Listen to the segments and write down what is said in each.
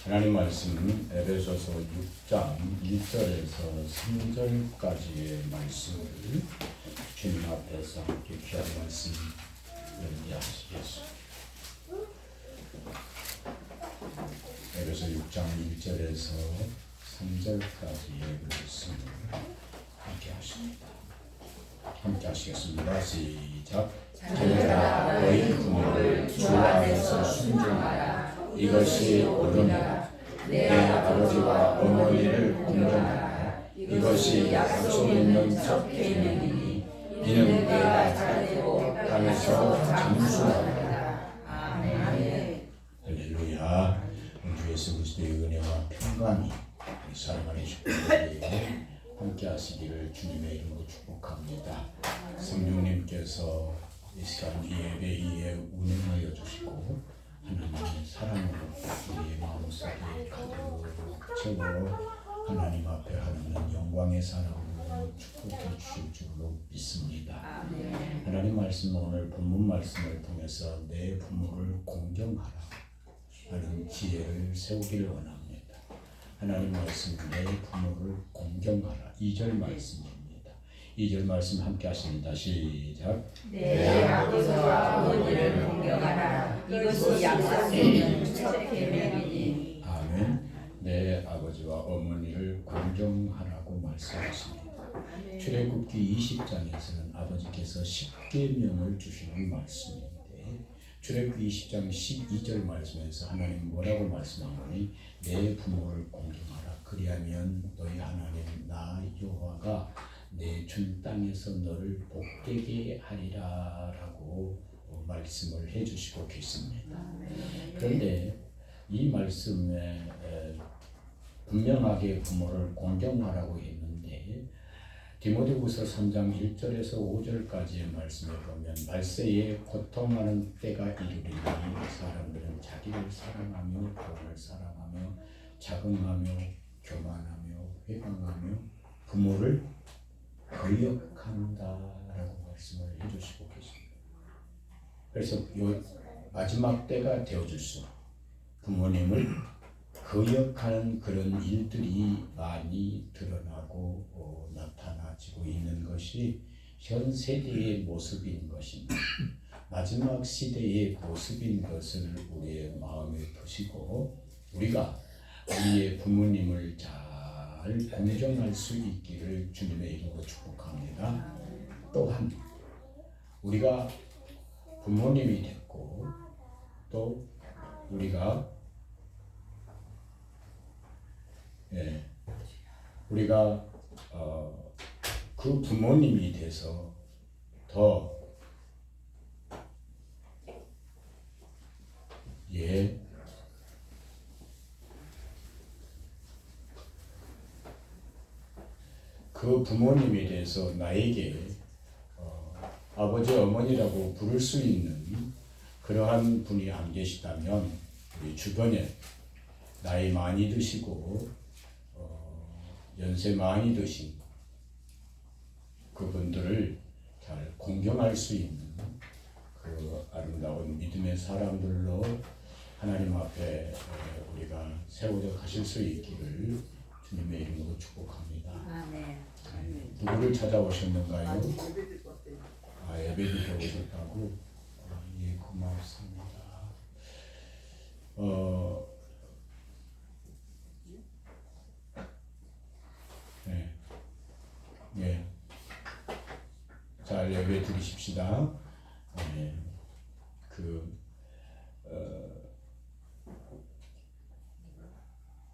하나님 말씀은 에베소서 6장 1절에서 3절까지의 말씀을 주님 앞에서 함께 귀한 말씀 연기하시겠습니다. 에베소 6장 1절에서 3절까지의 말씀을 함께 하십니다. 함께 하시겠습니다. 시작. 자녀들아 너희 부모를 주 안에서 순종하라. 이것이 옳으니라. 내 아버지와 어머니를 공경하라. 이것이 약속 있는 첫 계명이니 이는 내가 잘되고 땅에서 장수하리라. 아멘. 할렐루야. 우리 예수 그리스도의 은혜와 평강이 우리 사랑하는 식구들에게 함께 하시기를 주님의 이름으로 축복합니다. 성령님께서 이 시간 예배에 운행하여 주시고 하나님의 사랑으로 우리의 마음속에 가득 채워 하나님 앞에 하나님 영광의 사랑으로 축복해 주실 줄로 믿습니다. 하나님 말씀 오늘 본문 말씀을 통해서 내 부모를 공경하라 하는 지혜를 세우기를 원합니다. 하나님 말씀 내 부모를 공경하라 2절 말씀입니다. 2절 말씀 함께 하십니다. 시작. 내 아버지와 어머니를 공경하라. 이것이 약속 있는 첫 계명이니. 아멘. 내 아버지와 어머니를 공경하라고 말씀하십니다. 출애굽기 20장에서는 아버지께서 10계명을 주시는 말씀인데 출애굽기 20장 12절 말씀에서 하나님 뭐라고 말씀하노니 내 부모를 공경하라. 그리하면 너희 하나님 나 여호와가 내 준 땅에서 너를 복되게 하리라 라고 말씀을 해주시고 계십니다. 그런데 이 말씀에 분명하게 부모를 공경하라고 했는데 디모데후서 3장 1절에서 5절까지의 말씀에 보면 말세에 고통하는 때가 이르리니 사람들은 자기를 사랑하며 돈을 사랑하며 자긍하며 교만하며 회방하며 부모를 거역한다라고 말씀을 해주시고 계십니다. 그래서 요 마지막 때가 되어질수록 부모님을 거역하는 그런 일들이 많이 드러나고 나타나지고 있는 것이 현 세대의 모습인 것입니다. 마지막 시대의 모습인 것을 우리의 마음에 두시고 우리가 우리의 부모님을 잘 공경할 수 있기를 주님의 이름으로 축복합니다. 또한 우리가 부모님이 됐고 또 우리가 그 부모님이 돼서 더 그 부모님에 대해서 나에게 아버지 어머니라고 부를 수 있는 그러한 분이 안 계시다면 우리 주변에 나이 많이 드시고 연세 많이 드신 그분들을 잘 공경할 수 있는 그 아름다운 믿음의 사람들로 하나님 앞에 우리가 세워져 가실 수 있기를 주님의 이름으로 축복합니다. 아멘. 누구를 찾아오셨는가요? 예배드리러 오셨다고? 예, 고맙습니다. 잘 예배 드리십시다.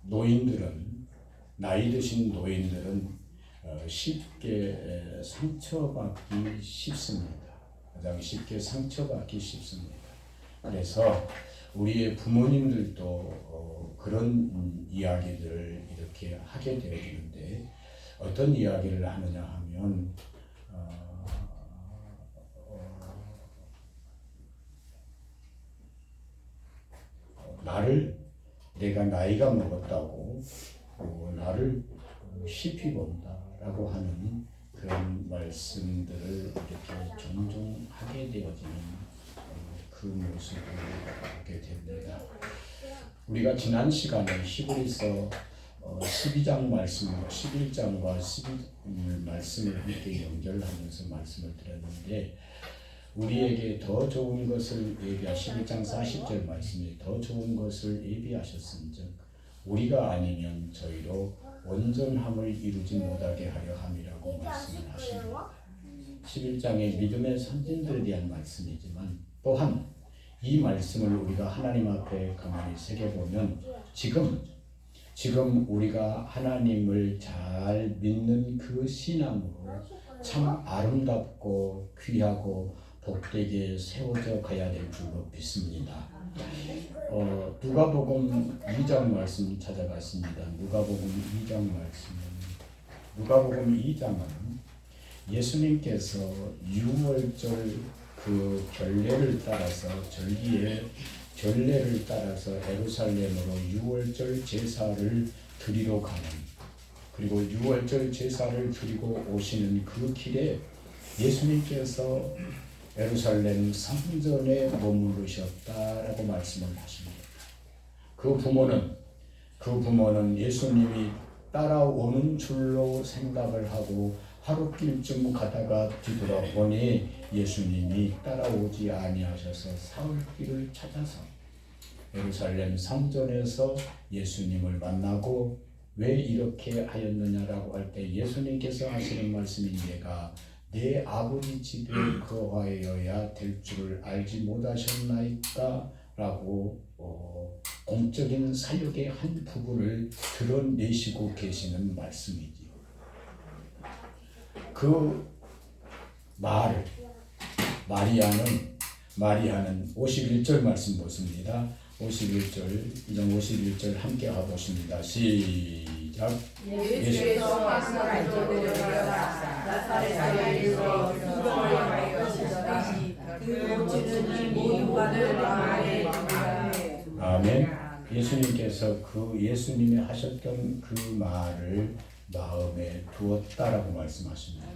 노인들은 나이 드신 노인들은 쉽게 상처받기 쉽습니다. 가장 쉽게 상처받기 쉽습니다. 그래서 우리의 부모님들도 그런 이야기들을 이렇게 하게 되어지는데 어떤 이야기를 하느냐 하면 내가 나이가 먹었다고 나를 쉽게 본다라고 하는 그런 말씀들을 이렇게 종종 하게 되어지는 그 모습을 보게 됩니다. 우리가 지난 시간에 히브리서 12장 말씀과 11장과 12절 말씀을 함께 연결하면서 말씀을 드렸는데, 우리에게 더 좋은 것을 예비하신 11장 40절 말씀에 더 좋은 것을 예비하셨은즉 우리가 아니면 저희로 온전함을 이루지 못하게 하려 함이라고 말씀을 하십니다. 11장의 믿음의 선진들에 대한 말씀이지만, 또한 이 말씀을 우리가 하나님 앞에 가만히 새겨보면 지금 우리가 하나님을 잘 믿는 그 신앙으로 참 아름답고 귀하고 복되게 세워져 가야 될 줄로 믿습니다. 누가복음 2장 말씀 찾아갔습니다. 누가복음 2장 말씀은, 누가복음 2장은 예수님께서 유월절 그 결례를 따라서, 절기의 결례를 따라서 예루살렘으로 유월절 제사를 드리러 가는, 그리고 유월절 제사를 드리고 오시는 그 길에 예수님께서 예루살렘 성전에 머무르셨다라고 말씀을 하십니다. 그 부모는 예수님이 따라오는 줄로 생각을 하고 하룻길쯤 가다가 뒤돌아보니 예수님이 따라오지 아니하셔서 사흘길을 찾아서 예루살렘 성전에서 예수님을 만나고, 왜 이렇게 하였느냐라고 할 때 예수님께서 하시는 말씀이, 내가 내 아버지 집에 거하여야 될 줄을 알지 못하셨나이까? 라고 공적인 사역의 한 부분을 드러내시고 계시는 말씀이지요. 그 말을 마리아는 51절 말씀 보십니다. 51절, 51절 함께 가보십니다. 시작. 예수께서 말씀하시고 나사렛에서 누구를 하였으시다. 그 모친은 모두가를 말해 아멘. 예수님께서 그 예수님이 하셨던 그 말을 마음에 두었다라고 말씀하십니다.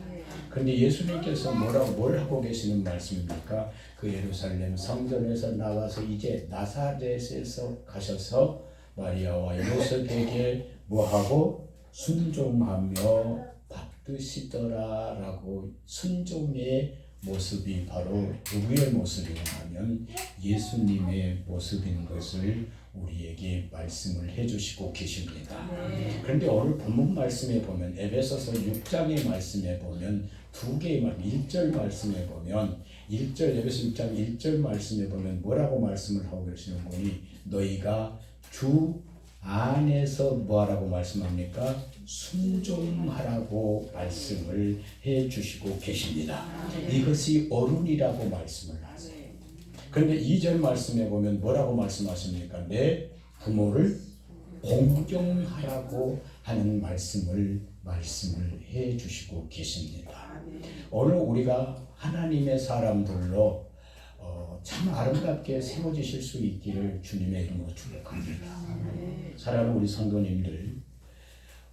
그런데 예수님께서 뭘 하고 계시는 말씀입니까? 그 예루살렘 성전에서 나와서 이제 나사렛에서 가셔서 마리아와 요셉에게 뭐하고 순종하며 받드시더라라고, 순종의 모습이 바로 누구의 모습이냐 하면 예수님의 모습인 것을 우리에게 말씀을 해주시고 계십니다. 그런데 오늘 본문 말씀에 보면, 에베소서 6장의 말씀에 보면 두 개의 말, 1절 말씀에 보면, 에베소 6장 1절 말씀에 보면 뭐라고 말씀을 하고 계시는 거니, 너희가 주 안에서 뭐하라고 말씀합니까? 순종하라고 말씀을 해주시고 계십니다. 이것이 어른이라고 말씀을 하세요. 그런데 2절 말씀에 보면 뭐라고 말씀하십니까? 내 부모를 공경하라고 하는 말씀을 해주시고 계십니다. 오늘 우리가 하나님의 사람들로 참 아름답게 세워지실 수 있기를 주님의 이름으로 축복합니다. 사랑하는 우리 성도님들,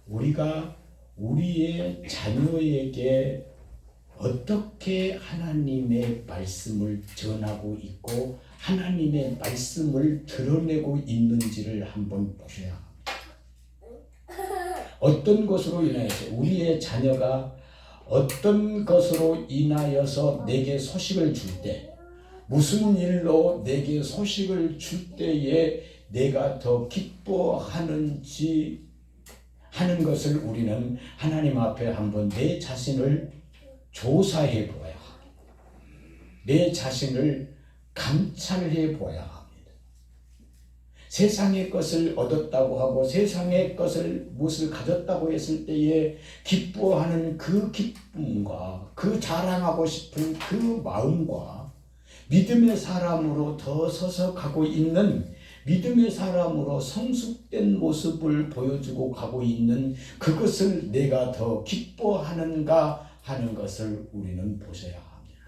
우리가 우리의 자녀에게 어떻게 하나님의 말씀을 전하고 있고 하나님의 말씀을 드러내고 있는지를 한번 보셔야 합니다. 어떤 것으로 인하여서 우리의 자녀가 어떤 것으로 인하여서 내게 소식을 줄 때, 무슨 일로 내게 소식을 줄 때에 내가 더 기뻐하는지 하는 것을 우리는 하나님 앞에 한번 내 자신을 조사해 보아야 합니다. 내 자신을 감찰해 보아야 합니다. 세상의 것을 얻었다고 하고 세상의 것을 무엇을 가졌다고 했을 때에 기뻐하는 그 기쁨과 그 자랑하고 싶은 그 마음과 믿음의 사람으로 더 서서 가고 있는, 믿음의 사람으로 성숙된 모습을 보여주고 가고 있는 그것을 내가 더 기뻐하는가 하는 것을 우리는 보셔야 합니다.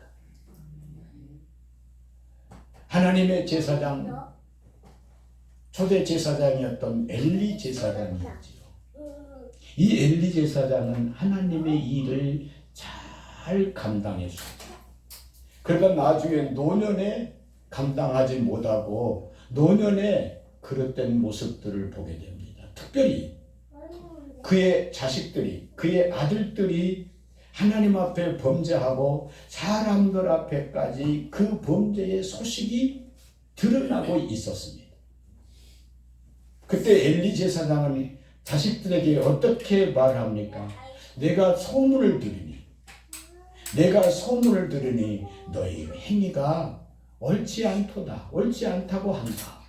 하나님의 제사장, 초대 제사장이었던 엘리 제사장이 있지요. 이 엘리 제사장은 하나님의 일을 잘 감당했습니다. 그러니까 나중에 노년에 감당하지 못하고 노년에 그릇된 모습들을 보게 됩니다. 특별히 그의 자식들이, 그의 아들들이 하나님 앞에 범죄하고 사람들 앞에까지 그 범죄의 소식이 드러나고 있었습니다. 그때 엘리 제사장은 자식들에게 어떻게 말합니까? 내가 소문을 들으니 너희 행위가 옳지 않다고 한다.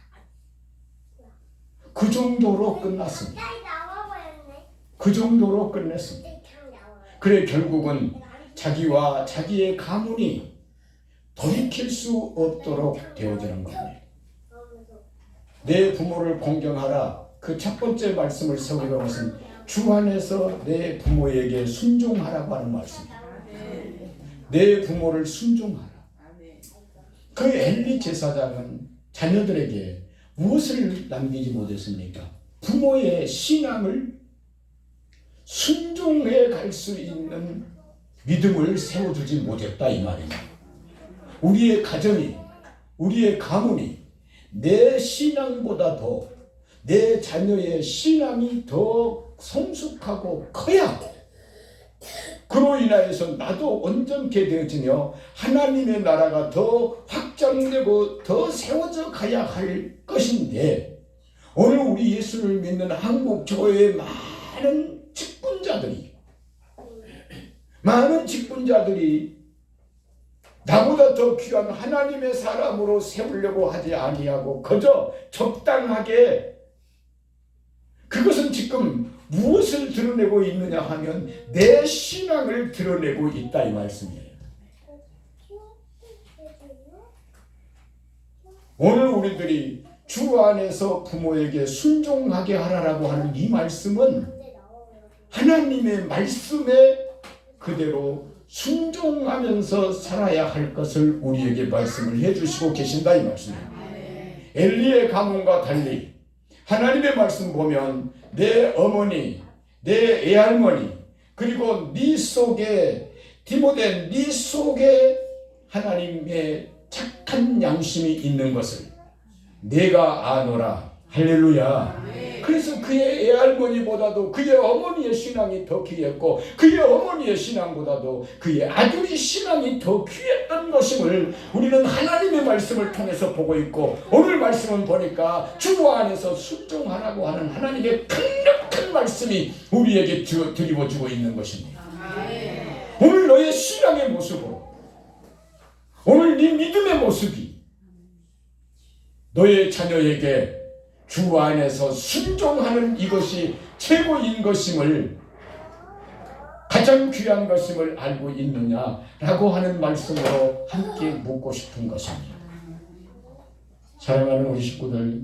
그 정도로 끝났습니다. 그래 결국은 자기와 자기의 가문이 돌이킬 수 없도록 되어지는 겁니다. 내 부모를 공경하라. 그 첫 번째 말씀을 세우는 것은 주 안에서 내 부모에게 순종하라고 하는 말씀입니다. 내 부모를 순종하라. 그 엘리 제사장은 자녀들에게 무엇을 남기지 못했습니까? 부모의 신앙을 순종해 갈 수 있는 믿음을 세워주지 못했다 이 말입니다. 우리의 가정이, 우리의 가문이 내 신앙보다 더 내 자녀의 신앙이 더 성숙하고 커야 그로 인하여서 나도 온전케 되어지며 하나님의 나라가 더 확장되고 더 세워져 가야 할 것인데, 오늘 우리 예수를 믿는 한국 교회의 많은 직분자들이 나보다 더 귀한 하나님의 사람으로 세우려고 하지 아니하고 그저 적당하게, 그것은 지금 무엇을 드러내고 있느냐 하면 내 신앙을 드러내고 있다 이 말씀이에요. 오늘 우리들이 주 안에서 부모에게 순종하게 하라고 하는 이 말씀은 하나님의 말씀에 그대로 순종하면서 살아야 할 것을 우리에게 말씀을 해주시고 계신다 이 말씀이에요. 엘리의 가문과 달리 하나님의 말씀 보면 내 어머니, 내 애할머니, 그리고 네 속에 디모된 네 속에 하나님의 착한 양심이 있는 것을 내가 아노라. 할렐루야. 그래서 그의 애할머니보다도 그의 어머니의 신앙이 더 귀했고 그의 어머니의 신앙보다도 그의 아들의 신앙이 더 귀했던 것임을 우리는 하나님의 말씀을 통해서 보고 있고, 오늘 말씀은 보니까 주 안에서 순종하라고 하는 하나님의 강력한 말씀이 우리에게 드리워주고 있는 것입니다. 오늘 너의 신앙의 모습으로, 오늘 네 믿음의 모습이 너의 자녀에게 주 안에서 순종하는 이것이 최고인 것임을, 가장 귀한 것임을 알고 있느냐라고 하는 말씀으로 함께 묻고 싶은 것입니다. 사랑하는 우리 식구들,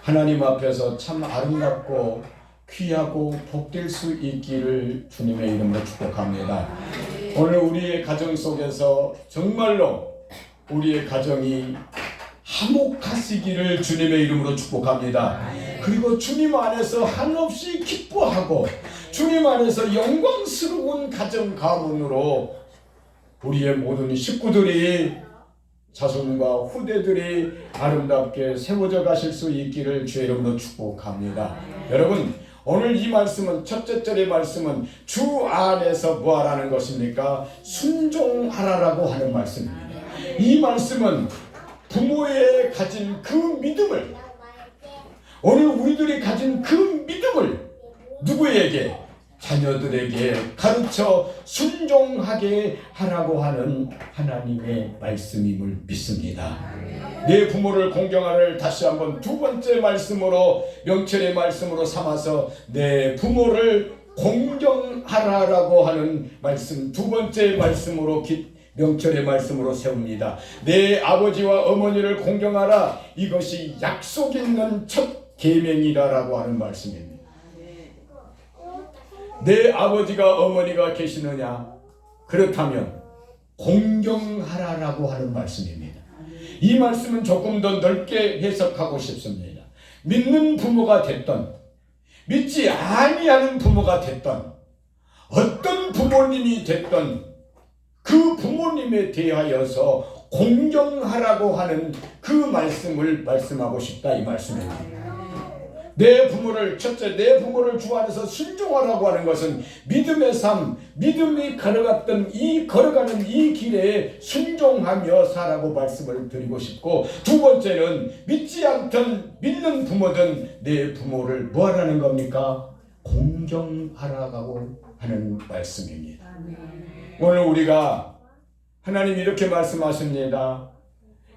하나님 앞에서 참 아름답고 귀하고 복될 수 있기를 주님의 이름으로 축복합니다. 오늘 우리의 가정 속에서 정말로 우리의 가정이 화목하시기를 주님의 이름으로 축복합니다. 그리고 주님 안에서 한없이 기뻐하고 주님 안에서 영광스러운 가정 가문으로 우리의 모든 식구들이, 자손과 후대들이 아름답게 세워져 가실 수 있기를 주의 이름으로 축복합니다. 여러분, 오늘 이 말씀은, 첫째 절의 말씀은 주 안에서 뭐하라는 것입니까? 순종하라라고 하는 말씀입니다. 이 말씀은 부모의 가진 그 믿음을, 오늘 우리들이 가진 그 믿음을 누구에게? 자녀들에게 가르쳐 순종하게 하라고 하는 하나님의 말씀임을 믿습니다. 내 부모를 공경하를 다시 한번 두 번째 말씀으로, 명철의 말씀으로 삼아서 내 부모를 공경하라라고 하는 말씀, 두 번째 말씀으로 명철의 말씀으로 세웁니다. 내 아버지와 어머니를 공경하라. 이것이 약속 있는 첫 계명이라고 하는 말씀입니다. 내 아버지가 어머니가 계시느냐? 그렇다면 공경하라라고 하는 말씀입니다. 이 말씀은 조금 더 넓게 해석하고 싶습니다. 믿는 부모가 됐던, 믿지 아니하는 부모가 됐던, 어떤 부모님이 됐던 그 부모님에 대하여서 공경하라고 하는 그 말씀을 말씀하고 싶다 이 말씀입니다. 내 부모를 첫째 내 부모를 주 안에서 순종하라고 하는 것은 믿음의 삶, 믿음이 걸어가는 이 길에 순종하며 살라고 말씀을 드리고 싶고, 두 번째는 믿지 않던 믿는 부모든 내 부모를 뭐 하라는 겁니까? 공경하라고 하는 말씀입니다. 오늘 우리가 하나님이 이렇게 말씀하십니다.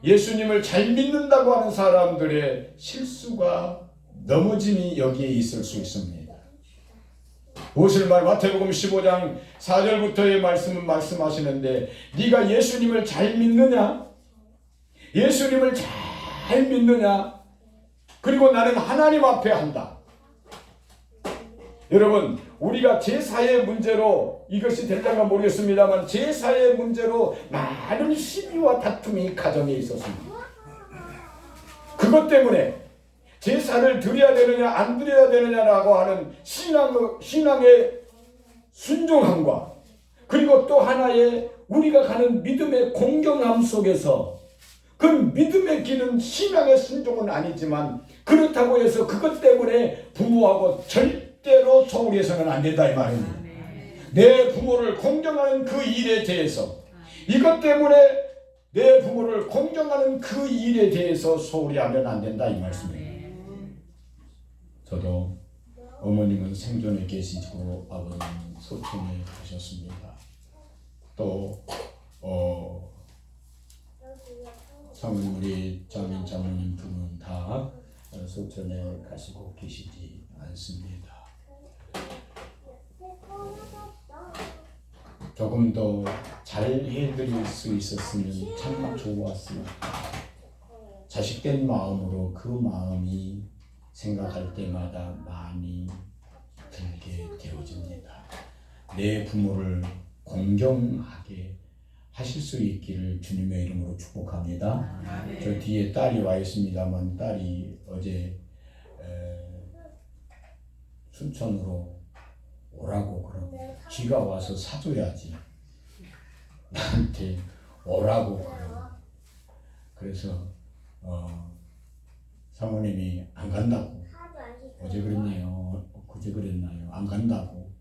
예수님을 잘 믿는다고 하는 사람들의 실수가 넘어짐이 여기에 있을 수 있습니다. 무엇을 마태복음 15장 4절부터의 말씀은 말씀하시는데, 네가 예수님을 잘 믿느냐? 예수님을 잘 믿느냐? 그리고 나는 하나님 앞에 한다. 여러분, 우리가 제사의 문제로 이것이 될까 모르겠습니다만 제사의 문제로 많은 시비와 다툼이 가정에 있었습니다. 그것 때문에 제사를 드려야 되느냐 안 드려야 되느냐라고 하는 신앙의 순종함과, 그리고 또 하나의 우리가 가는 믿음의 공경함 속에서, 그 믿음의 길은 신앙의 순종은 아니지만 그렇다고 해서 그것 때문에 부모하고 절대로 소홀히 해서는 안 된다 이 말입니다. 내 부모를 공경하는 그 일에 대해서, 이것 때문에 내 부모를 공경하는 그 일에 대해서 소홀히 하면 안 된다 이 말씀입니다. 저도 어머님은 생존에 계시고 아버님은 소천에 가셨습니다. 또 우리 자매 장모님 두 분 다 소천에 가시고 계시지 않습니다. 조금 더 잘 해드릴 수 있었으면 참 좋았습니다. 자식된 마음으로 그 마음이 생각할 때마다 많이 들게 되어집니다. 내 부모를 공경하게 하실 수 있기를 주님의 이름으로 축복합니다. 저 뒤에 딸이 와 있습니다만, 딸이 어제 순천으로 오라고 그러고, 지가 와서 사줘야지 나한테 오라고 그러고, 그래서 사모님이 안 간다고, 어제 그랬네요, 그제 그랬나요, 안 간다고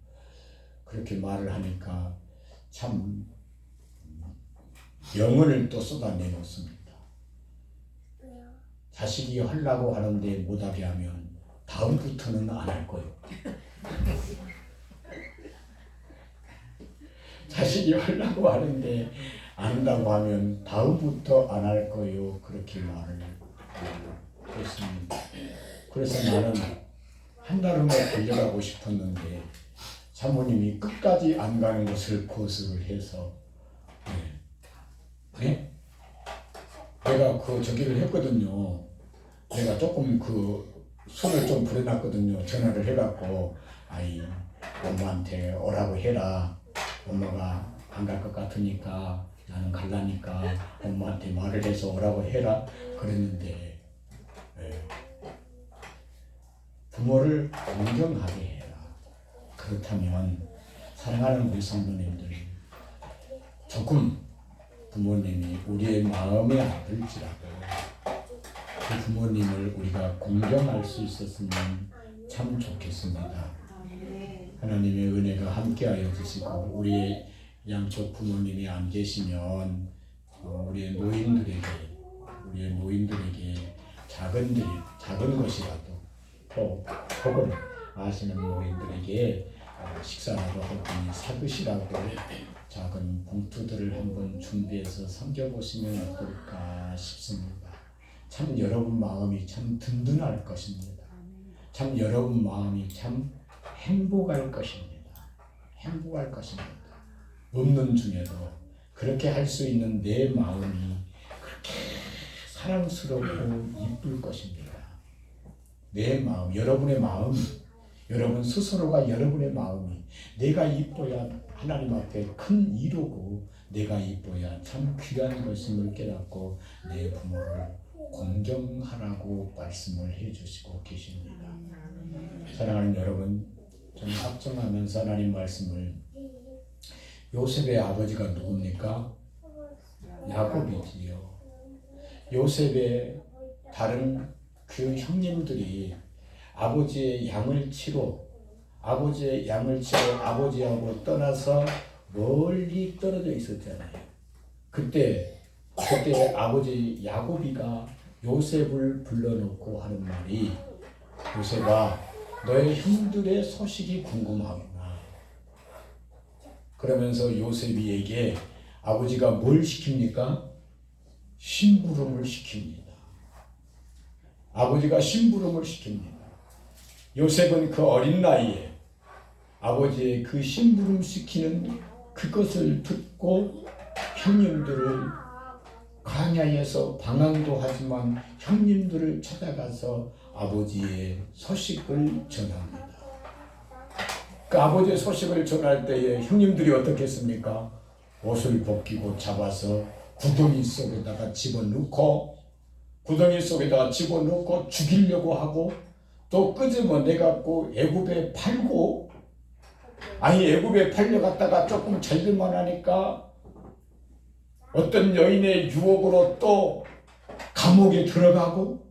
그렇게 말을 하니까 참 영혼을 또 쏟아내놓습니다. 자식이 하려고 하는데 못하게 하면 다음부터는 안 할 거예요. 자식이 하려고 하는데 안 한다고 하면 다음부터 안 할 거예요. 그렇게 말을 했습니다. 그래서 나는 한 달 후에 달려가고 싶었는데 사모님이 끝까지 안 가는 것을 고수를 해서 내가 저기를 했거든요. 내가 조금 손을 좀 부려놨거든요. 전화를 해갖고 엄마한테 오라고 해라. 엄마가 안 갈 것 같으니까 나는 갈라니까 엄마한테 말을 해서 오라고 해라 그랬는데, 부모를 공경하게 해라. 그렇다면 사랑하는 우리 성도님들, 조금 부모님이 우리의 마음에 안 들지라도 그 부모님을 우리가 공경할 수 있었으면 참 좋겠습니다. 하나님의 은혜가 함께하여 주시고, 우리의 양쪽 부모님이 안 계시면 우리의 노인들에게 작은 것이라도, 혹은 아시는 노인들에게 식사라도 한 분이 사드시라고 작은 봉투들을 한번 준비해서 섬겨보시면 어떨까 싶습니다. 참 여러분 마음이 참 든든할 것입니다. 참 여러분 마음이 참 행복할 것입니다. 행복할 것입니다. 없는 중에도 그렇게 할 수 있는 내 마음이 그렇게 사랑스럽고 이쁠 것입니다. 내 마음, 여러분의 마음, 여러분 스스로가 여러분의 마음이 내가 이뻐야 하나님 앞에 큰 이루고, 내가 이뻐야 참 귀한 것임을 깨닫고 내 부모를 공경하라고 말씀을 해주시고 계십니다. 사랑하는 여러분, 저는 합정하면서 하나님 말씀을, 요셉의 아버지가 누굽니까? 야곱이지요. 요셉의 다른 그 형님들이 아버지의 양을 치러 아버지하고 떠나서 멀리 떨어져 있었잖아요. 그때 아버지 야곱이가 요셉을 불러놓고 하는 말이, 요셉아, 너의 형들의 소식이 궁금하구나. 그러면서 요셉이에게 아버지가 뭘 시킵니까? 심부름을 시킵니다. 아버지가 심부름을 시킵니다. 요셉은 그 어린 나이에 아버지의 그 심부름 시키는 그것을 듣고 형님들을, 광야에서 방황도 하지만 형님들을 찾아가서 아버지의 소식을 전합니다. 그 아버지의 소식을 전할 때에 형님들이 어떻게 했습니까? 옷을 벗기고 잡아서 구덩이 속에다가 집어넣고 죽이려고 하고, 또 끄집어내갖고 애굽에 팔고, 애굽에 팔려갔다가 조금 잘 될만 하니까 어떤 여인의 유혹으로 또 감옥에 들어가고,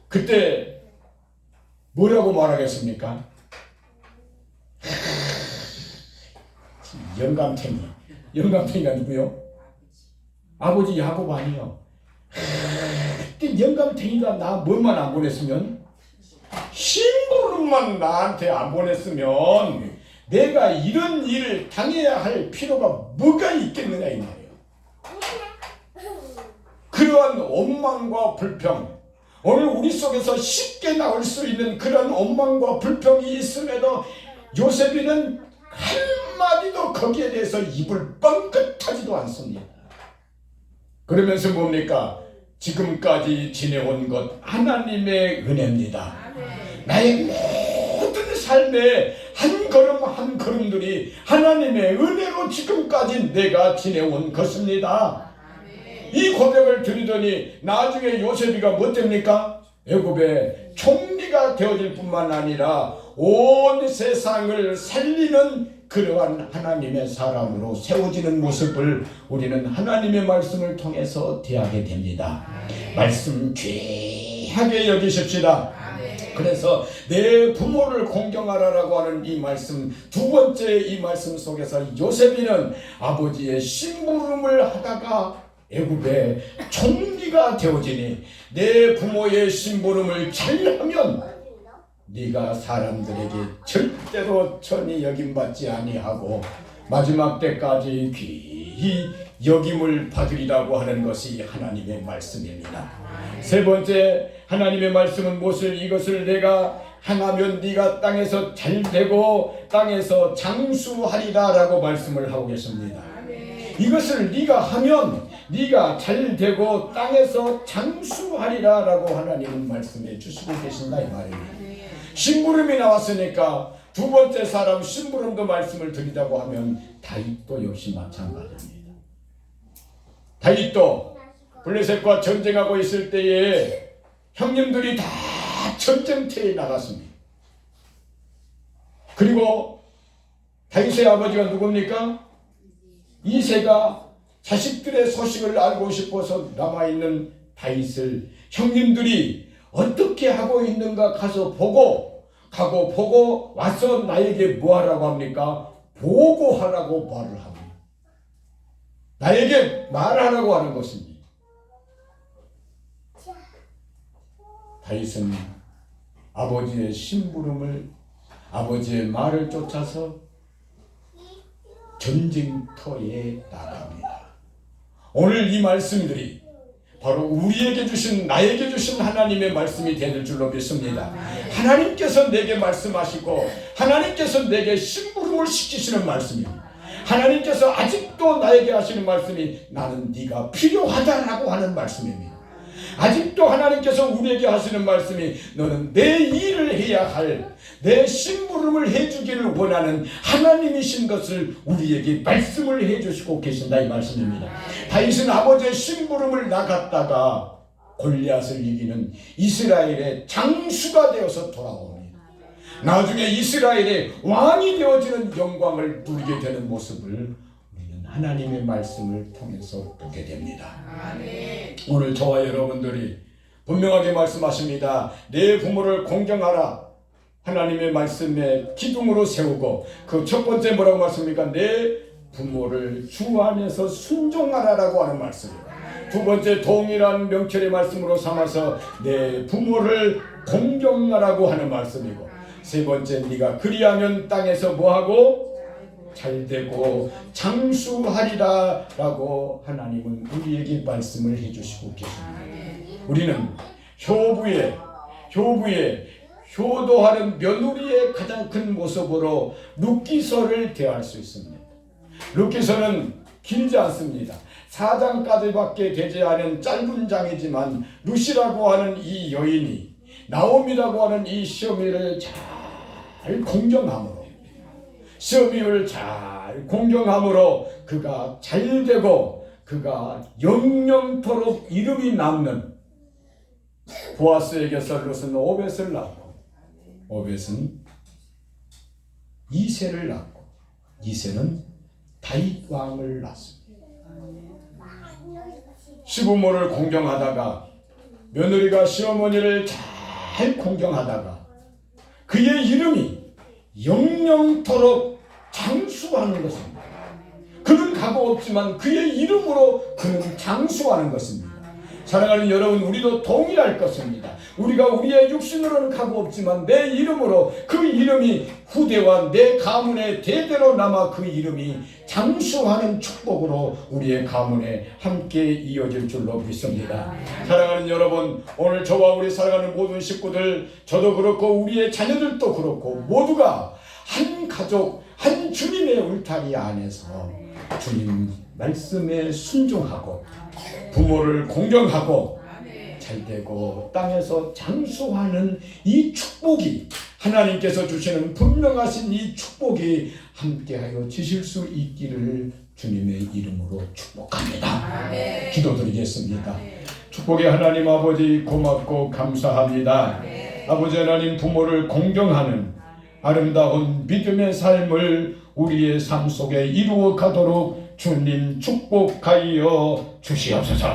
그때 뭐라고 말하겠습니까? 영감탱이가 누구요? 아버지 야곱 아니요. 그때 영감탱이가 나 뭐만 안 보냈으면, 심부름만 나한테 안 보냈으면 내가 이런 일을 당해야 할 필요가 뭐가 있겠느냐 이 말이에요. 그러한 원망과 불평, 오늘 우리 속에서 쉽게 나올 수 있는 그런 원망과 불평이 있음에도 요셉이는 한마디도 거기에 대해서 입을 뻥끗하지도 않습니다. 그러면서 뭡니까? 지금까지 지내온 것 하나님의 은혜입니다. 나의 모든 삶의 한 걸음 한 걸음들이 하나님의 은혜로 지금까지 내가 지내온 것입니다. 이 고백을 드리더니 나중에 요셉이가 뭐 됩니까? 애굽의 총리가 되어질 뿐만 아니라 온 세상을 살리는 그러한 하나님의 사람으로 세워지는 모습을 우리는 하나님의 말씀을 통해서 대하게 됩니다. 말씀 귀하게 여기십시다. 그래서 내 부모를 공경하라라고 하는 이 말씀, 두 번째 이 말씀 속에서 요셉이는 아버지의 심부름을 하다가 애굽의 총리가 되어지니, 내 부모의 심부름을 잘하면 네가 사람들에게 절대로 천히 여김받지 아니하고 마지막 때까지 귀히 여김을 받으리라고 하는 것이 하나님의 말씀입니다. 세 번째 하나님의 말씀은 무엇을, 이것을 내가 행하면 네가 땅에서 잘되고 땅에서 장수하리라 라고 말씀을 하고 계십니다. 이것을 네가 하면 네가 잘되고 땅에서 장수하리라 라고 하나님은 말씀해 주시고 계신다 이 말입니다. 심부름이 나왔으니까 두 번째 사람 심부름도 말씀을 드리자고 하면 다윗도 역시 마찬가지입니다. 다윗도 블레셋과 전쟁하고 있을 때에 형님들이 다 전쟁터에 나갔습니다. 그리고 다윗의 아버지가 누굽니까? 이새가 자식들의 소식을 알고 싶어서 남아있는 다윗을 형님들이 어떻게 하고 있는가 가고 보고 와서 나에게 뭐하라고 합니까? 보고하라고 말을 합니다. 나에게 말하라고 하는 것입니다. 다윗은 아버지의 심부름을, 아버지의 말을 쫓아서 전쟁터에 나갑니다. 오늘 이 말씀들이 바로 우리에게 주신, 나에게 주신 하나님의 말씀이 될 줄로 믿습니다. 하나님께서 내게 말씀하시고 하나님께서 내게 심부름을 시키시는 말씀입니다. 하나님께서 아직도 나에게 하시는 말씀이 나는 네가 필요하다라고 하는 말씀입니다. 아직도 하나님께서 우리에게 하시는 말씀이 너는 내 일을 해야 할, 내 심부름을 해주기를 원하는 하나님이신 것을 우리에게 말씀을 해주시고 계신다 이 말씀입니다. 다윗은 아버지의 심부름을 나갔다가 골리앗을 이기는 이스라엘의 장수가 되어서 돌아옵니다. 나중에 이스라엘의 왕이 되어지는 영광을 누리게 되는 모습을 우리는 하나님의 말씀을 통해서 보게 됩니다. 아멘. 오늘 저와 여러분들이 분명하게 말씀하십니다. 내 부모를 공경하라. 하나님의 말씀에 기둥으로 세우고, 그 첫 번째 뭐라고 말씀입니까? 내 부모를 주 안에서 순종하라라고 하는 말씀이에요. 두 번째, 동일한 명철의 말씀으로 삼아서 내 부모를 공경하라고 하는 말씀이고, 세 번째, 네가 그리하면 땅에서 뭐하고? 잘되고 장수하리라 라고 하나님은 우리에게 말씀을 해주시고 계십니다. 우리는 효부의 효도하는 며느리의 가장 큰 모습으로 룻기서를 대할 수 있습니다. 룻기서는 길지 않습니다. 4장까지밖에 되지 않은 짧은 장이지만 룻이라고 하는 이 여인이 나오미라고 하는 이 시어미를 잘 공경함으로, 시어미를 잘 공경함으로 그가 잘되고 그가 영영토록 이름이 남는 보아스에게서 룻은 오벳을 낳고, 오벳은 이새를 낳고, 이새는 다윗 왕을 낳습니다. 시부모를 공경하다가, 며느리가 시어머니를 잘 공경하다가 그의 이름이 영영토록 장수하는 것입니다. 그는 가고 없지만 그의 이름으로 그는 장수하는 것입니다. 사랑하는 여러분, 우리도 동일할 것입니다. 우리가 우리의 육신으로는 가고 없지만 내 이름으로, 그 이름이 후대와 내 가문에 대대로 남아 그 이름이 장수하는 축복으로 우리의 가문에 함께 이어질 줄로 믿습니다. 사랑하는 여러분, 오늘 저와 우리 사랑하는 모든 식구들, 저도 그렇고 우리의 자녀들도 그렇고 모두가 한 가족, 한 주님의 울타리 안에서 주님 말씀에 순종하고 부모를 공경하고 잘되고 땅에서 장수하는 이 축복이, 하나님께서 주시는 분명하신 이 축복이 함께하여 지실 수 있기를 주님의 이름으로 축복합니다. 기도드리겠습니다. 축복의 하나님 아버지, 고맙고 감사합니다. 아버지 하나님, 부모를 공경하는 아름다운 믿음의 삶을 우리의 삶 속에 이루어 가도록 주님 축복하여 주시옵소서.